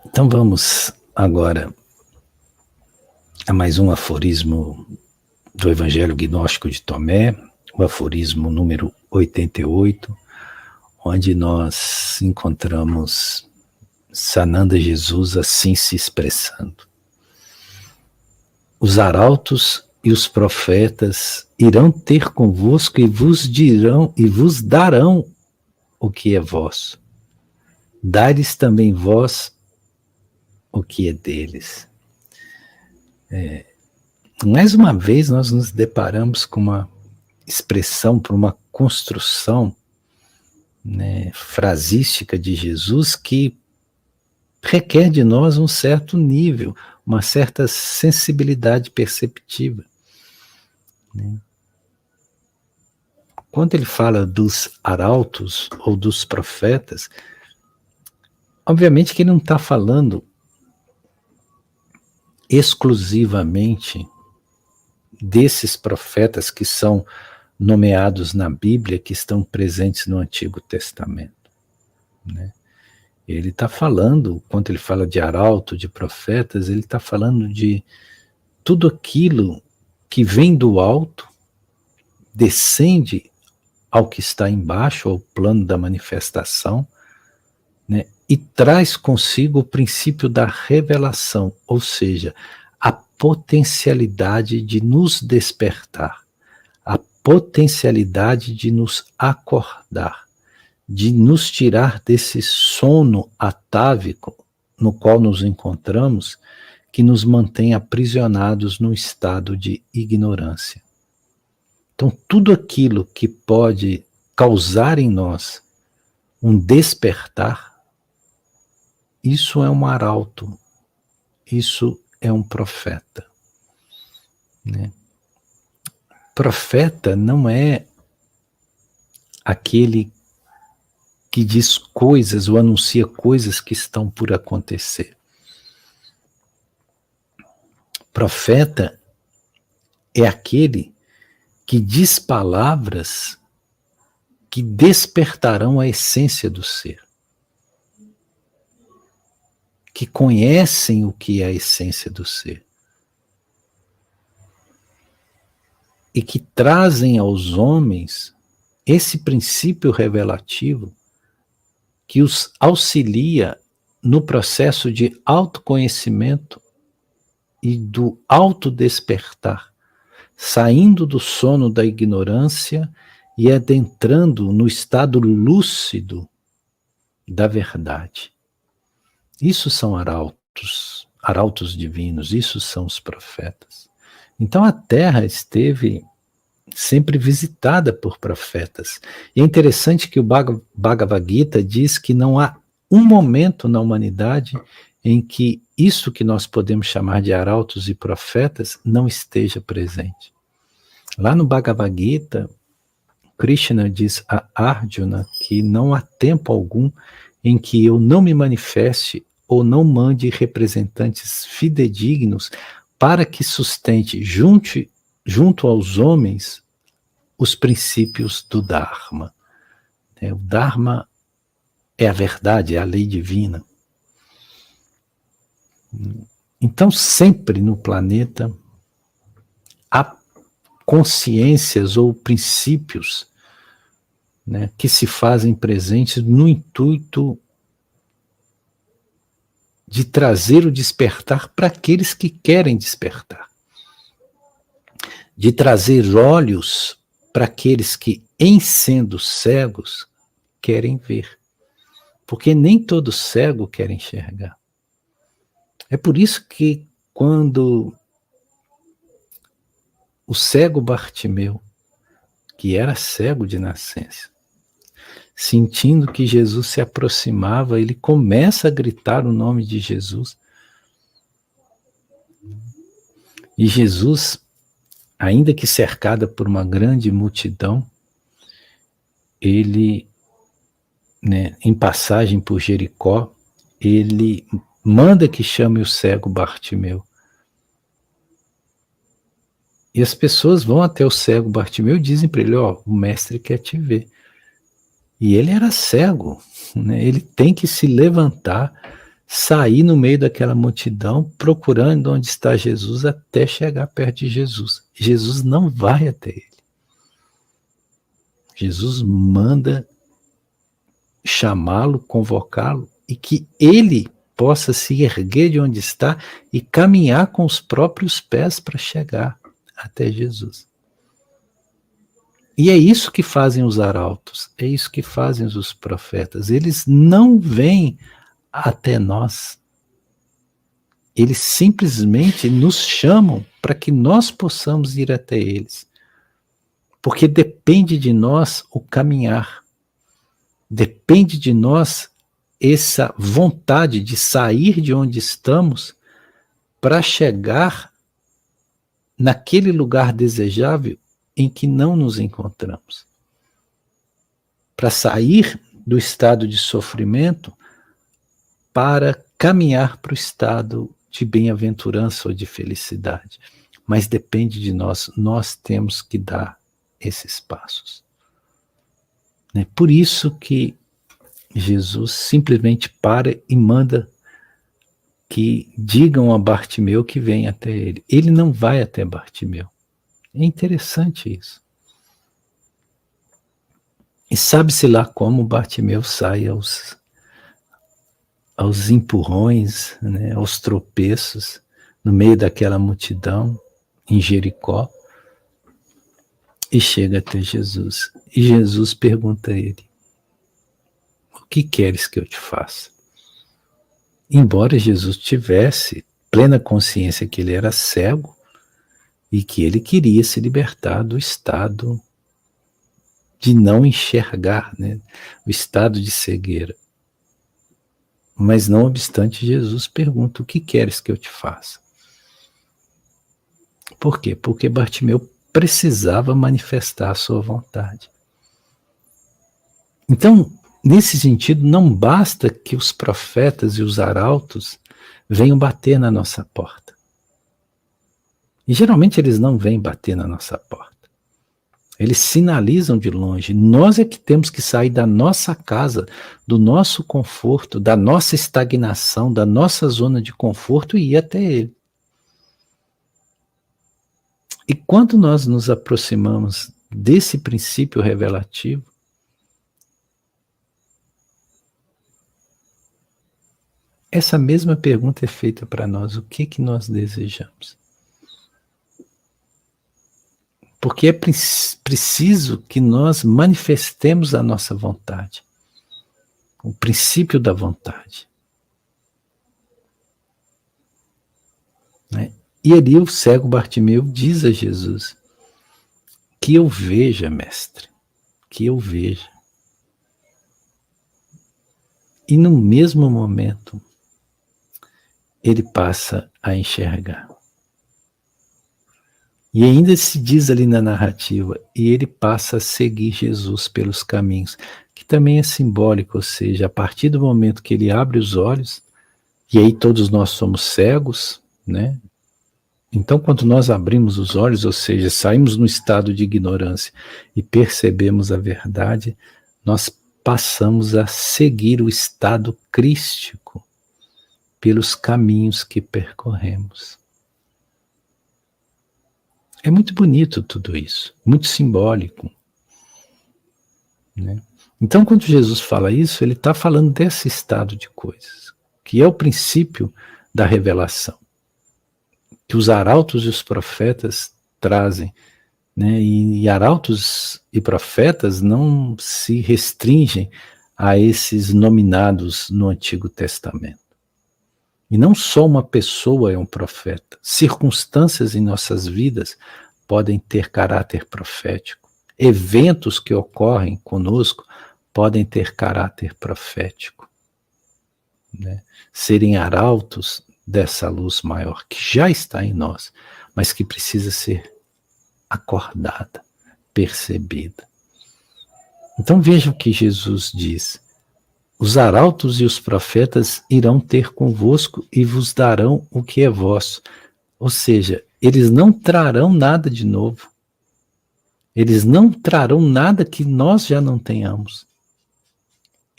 Então vamos agora a mais um aforismo do Evangelho Gnóstico de Tomé, o aforismo número 88, onde nós encontramos Sananda Jesus assim se expressando: os arautos e os profetas irão ter convosco e vos darão o que é vosso. Dai-lhes também vós o que é deles. Mais uma vez nós nos deparamos com uma expressão, por uma construção, né, frasística de Jesus que requer de nós um certo nível, uma certa sensibilidade perceptiva, né? Quando ele fala dos arautos ou dos profetas, obviamente que ele não está falando exclusivamente desses profetas que são nomeados na Bíblia, que estão presentes no Antigo Testamento, né? Ele está falando, quando ele fala de arauto, de profetas, ele está falando de tudo aquilo que vem do alto, descende ao que está embaixo, ao plano da manifestação, né, e traz consigo o princípio da revelação, ou seja, a potencialidade de nos despertar, a potencialidade de nos acordar, de nos tirar desse sono atávico no qual nos encontramos, que nos mantém aprisionados num estado de ignorância. Então, tudo aquilo que pode causar em nós um despertar, isso é um arauto, isso é um profeta, né? Profeta não é aquele que diz coisas ou anuncia coisas que estão por acontecer. Profeta é aquele que diz palavras que despertarão a essência do ser, que conhecem o que é a essência do ser e que trazem aos homens esse princípio revelativo que os auxilia no processo de autoconhecimento e do autodespertar, saindo do sono da ignorância e adentrando no estado lúcido da verdade. Isso são arautos, arautos divinos, isso são os profetas. Então a Terra esteve sempre visitada por profetas. E é interessante que o Bhagavad Gita diz que não há um momento na humanidade em que isso que nós podemos chamar de arautos e profetas não esteja presente. Lá no Bhagavad Gita, Krishna diz a Arjuna que não há tempo algum em que eu não me manifeste ou não mande representantes fidedignos para que sustente junto aos homens os princípios do Dharma. O Dharma é a verdade, é a lei divina. Então, sempre no planeta há consciências ou princípios, né, que se fazem presentes no intuito de trazer o despertar para aqueles que querem despertar, de trazer olhos para aqueles que, em sendo cegos, querem ver, porque nem todo cego quer enxergar. É por isso que quando o cego Bartimeu, que era cego de nascença, sentindo que Jesus se aproximava, ele começa a gritar o nome de Jesus. E Jesus, ainda que cercada por uma grande multidão, ele, né, em passagem por Jericó, ele manda que chame o cego Bartimeu. E as pessoas vão até o cego Bartimeu e dizem para ele: ó, o mestre quer te ver. E ele era cego, né? Ele tem que se levantar, sair no meio daquela multidão, procurando onde está Jesus, até chegar perto de Jesus. Jesus não vai até ele. Jesus manda chamá-lo, convocá-lo, e que ele possa se erguer de onde está e caminhar com os próprios pés para chegar até Jesus. E é isso que fazem os arautos, é isso que fazem os profetas. Eles não vêm até nós. Eles simplesmente nos chamam para que nós possamos ir até eles. Porque depende de nós o caminhar. Depende de nós essa vontade de sair de onde estamos para chegar naquele lugar desejável em que não nos encontramos. Para sair do estado de sofrimento para caminhar para o estado de bem-aventurança ou de felicidade. Mas depende de nós, nós temos que dar esses passos. É por isso que Jesus simplesmente para e manda que digam a Bartimeu que vem até ele. Ele não vai até Bartimeu. É interessante isso. E sabe-se lá como Bartimeu sai aos empurrões, né, aos tropeços, no meio daquela multidão, em Jericó, e chega até Jesus. E Jesus pergunta a ele: o que queres que eu te faça? Embora Jesus tivesse plena consciência que ele era cego e que ele queria se libertar do estado de não enxergar, né, o estado de cegueira. Mas não obstante, Jesus pergunta: o que queres que eu te faça? Por quê? Porque Bartimeu precisava manifestar a sua vontade. Então, nesse sentido, não basta que os profetas e os arautos venham bater na nossa porta. E geralmente eles não vêm bater na nossa porta. Eles sinalizam de longe. Nós é que temos que sair da nossa casa, do nosso conforto, da nossa estagnação, da nossa zona de conforto e ir até ele. E quando nós nos aproximamos desse princípio revelativo, essa mesma pergunta é feita para nós: o que nós desejamos? Porque é preciso que nós manifestemos a nossa vontade, o princípio da vontade. Né? E ali o cego Bartimeu diz a Jesus: que eu veja, mestre, que eu veja. E no mesmo momento, ele passa a enxergar. E ainda se diz ali na narrativa, e ele passa a seguir Jesus pelos caminhos, que também é simbólico, ou seja, a partir do momento que ele abre os olhos, e aí todos nós somos cegos, né? Então, quando nós abrimos os olhos, ou seja, saímos no estado de ignorância e percebemos a verdade, nós passamos a seguir o estado crístico pelos caminhos que percorremos. É muito bonito tudo isso, muito simbólico. Né? Então, quando Jesus fala isso, ele está falando desse estado de coisas, que é o princípio da revelação, que os arautos e os profetas trazem. Né? E arautos e profetas não se restringem a esses nominados no Antigo Testamento. E não só uma pessoa é um profeta. Circunstâncias em nossas vidas podem ter caráter profético. Eventos que ocorrem conosco podem ter caráter profético. Né? Serem arautos dessa luz maior que já está em nós, mas que precisa ser acordada, percebida. Então vejam o que Jesus diz: os arautos e os profetas irão ter convosco e vos darão o que é vosso. Ou seja, eles não trarão nada de novo. Eles não trarão nada que nós já não tenhamos.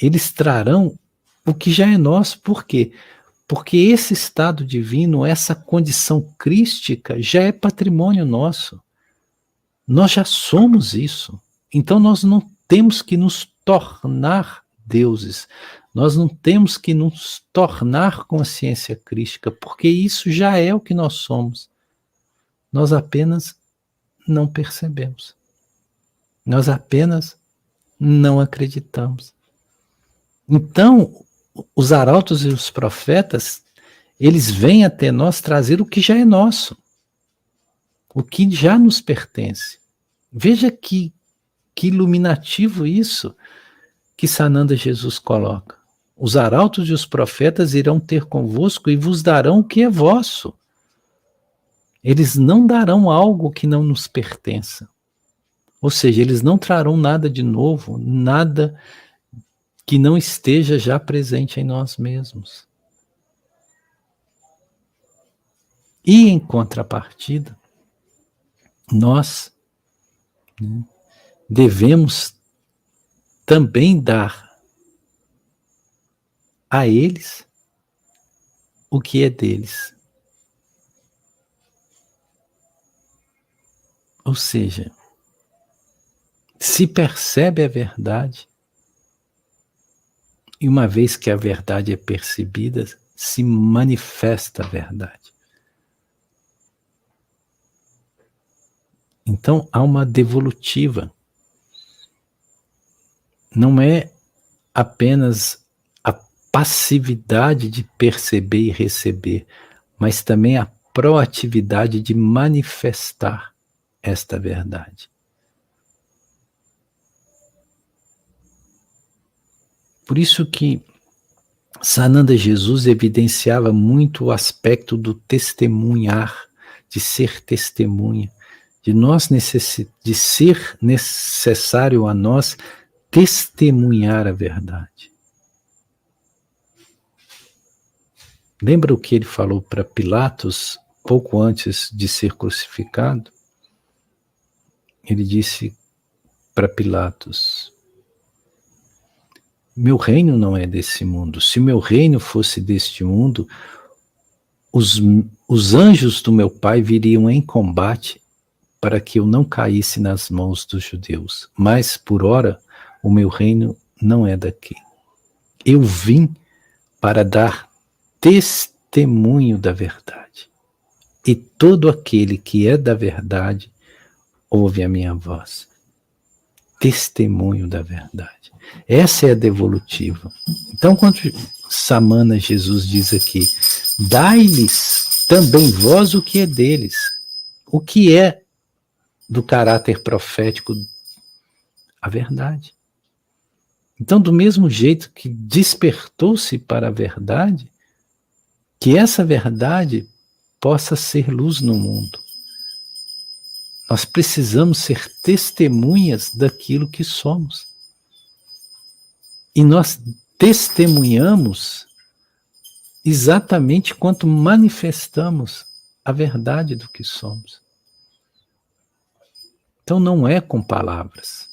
eles trarão o que já é nosso. Por quê? Porque esse estado divino, essa condição crística, já é patrimônio nosso. Nós já somos isso. Então nós não temos que nos tornar deuses. Nós não temos que nos tornar consciência crística, porque isso já é o que nós somos. Nós apenas não percebemos. Nós apenas não acreditamos. Então, os arautos e os profetas, eles vêm até nós trazer o que já é nosso, o que já nos pertence. Veja que iluminativo isso que Sananda Jesus coloca. Os arautos e os profetas irão ter convosco e vos darão o que é vosso. Eles não darão algo que não nos pertença. Ou seja, eles não trarão nada de novo, nada que não esteja já presente em nós mesmos. E em contrapartida, nós devemos também dar a eles o que é deles. Ou seja, se percebe a verdade, e uma vez que a verdade é percebida, se manifesta a verdade. Então há uma devolutiva. Não é apenas a passividade de perceber e receber, mas também a proatividade de manifestar esta verdade. Por isso que Sananda Jesus evidenciava muito o aspecto do testemunhar, de ser testemunha, de ser necessário a nós testemunhar a verdade. Lembra o que ele falou para Pilatos pouco antes de ser crucificado? Ele disse para Pilatos: meu reino não é desse mundo. Se meu reino fosse deste mundo, os anjos do meu pai viriam em combate para que eu não caísse nas mãos dos judeus. Mas, por ora, o meu reino não é daqui. Eu vim para dar testemunho da verdade. E todo aquele que é da verdade ouve a minha voz. Testemunho da verdade. Essa é a devolutiva. Então, quando Samana Jesus diz aqui, dai-lhes também vós o que é deles. O que é do caráter profético? A verdade. Então, do mesmo jeito que despertou-se para a verdade, que essa verdade possa ser luz no mundo. Nós precisamos ser testemunhas daquilo que somos. E nós testemunhamos exatamente quanto manifestamos a verdade do que somos. Então não é com palavras.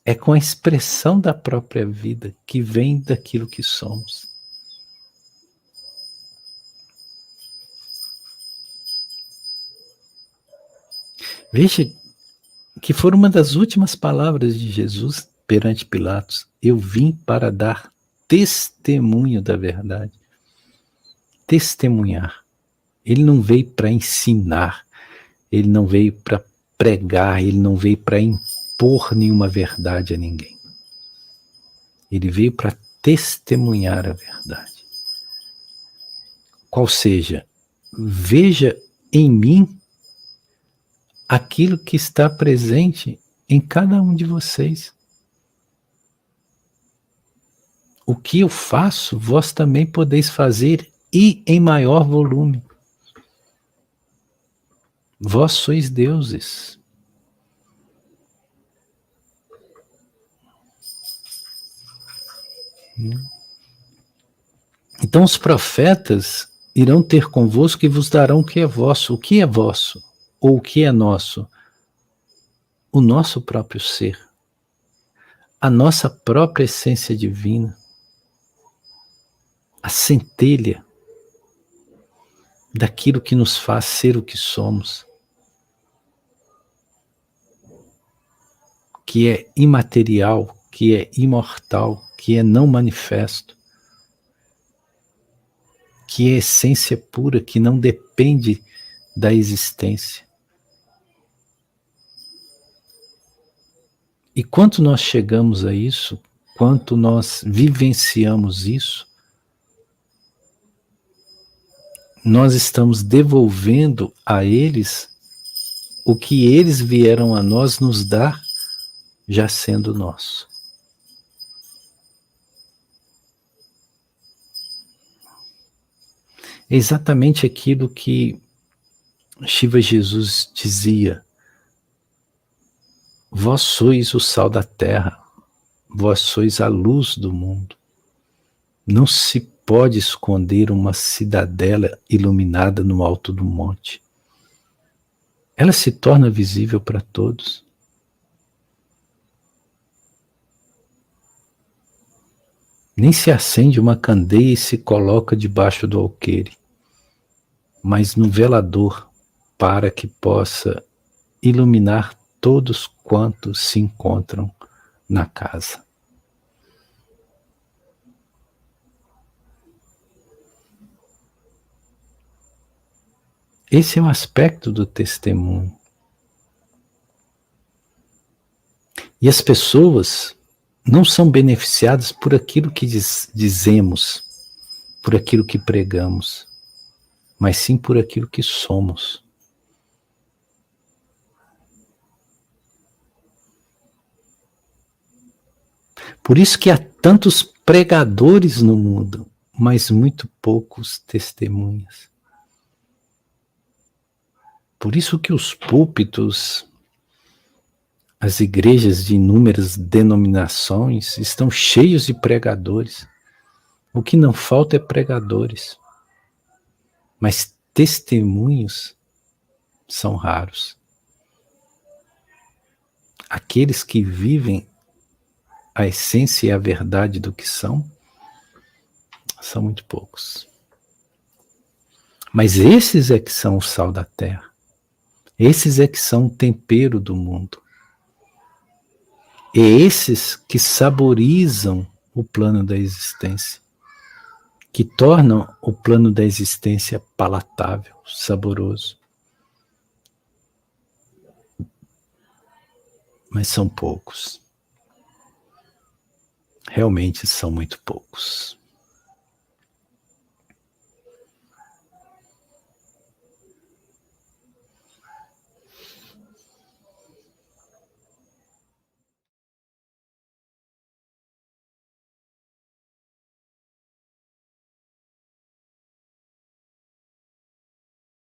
É com a expressão da própria vida que vem daquilo que somos. Veja que foram uma das últimas palavras de Jesus perante Pilatos. Eu vim para dar testemunho da verdade. Testemunhar. Ele não veio para ensinar, ele não veio para pregar, ele não veio para impor nenhuma verdade a ninguém. Ele veio para testemunhar a verdade. Qual seja, veja em mim aquilo que está presente em cada um de vocês. O que eu faço, vós também podeis fazer, e em maior volume. Vós sois deuses. Então os profetas irão ter convosco e vos darão o que é vosso. O que é vosso? Ou o que é nosso? O nosso próprio ser. a nossa própria essência divina, a centelha daquilo que nos faz ser o que somos, que é imaterial, que é imortal, que é não manifesto, que é essência pura, que não depende da existência. E quanto nós chegamos a isso, quanto nós vivenciamos isso, nós estamos devolvendo a eles o que eles vieram a nós nos dar, já sendo nosso. É exatamente aquilo que Shiva Jesus dizia: vós sois o sal da terra, vós sois a luz do mundo. Não se pode esconder uma cidadela iluminada no alto do monte. Ela se torna visível para todos. Nem se acende uma candeia e se coloca debaixo do alqueire, mas no velador, para que possa iluminar todos quantos se encontram na casa. Esse é um aspecto do testemunho. E as pessoas não são beneficiadas por aquilo que dizemos, por aquilo que pregamos, mas sim por aquilo que somos. Por isso que há tantos pregadores no mundo, mas muito poucos testemunhas. Por isso que os púlpitos, as igrejas de inúmeras denominações estão cheios de pregadores. O que não falta é pregadores. Mas testemunhos são raros. Aqueles que vivem a essência e a verdade do que são muito poucos. Mas esses é que são o sal da terra. Esses é que são o tempero do mundo. É esses que saborizam o plano da existência, que tornam o plano da existência palatável, saboroso. Mas são poucos. Realmente são muito poucos.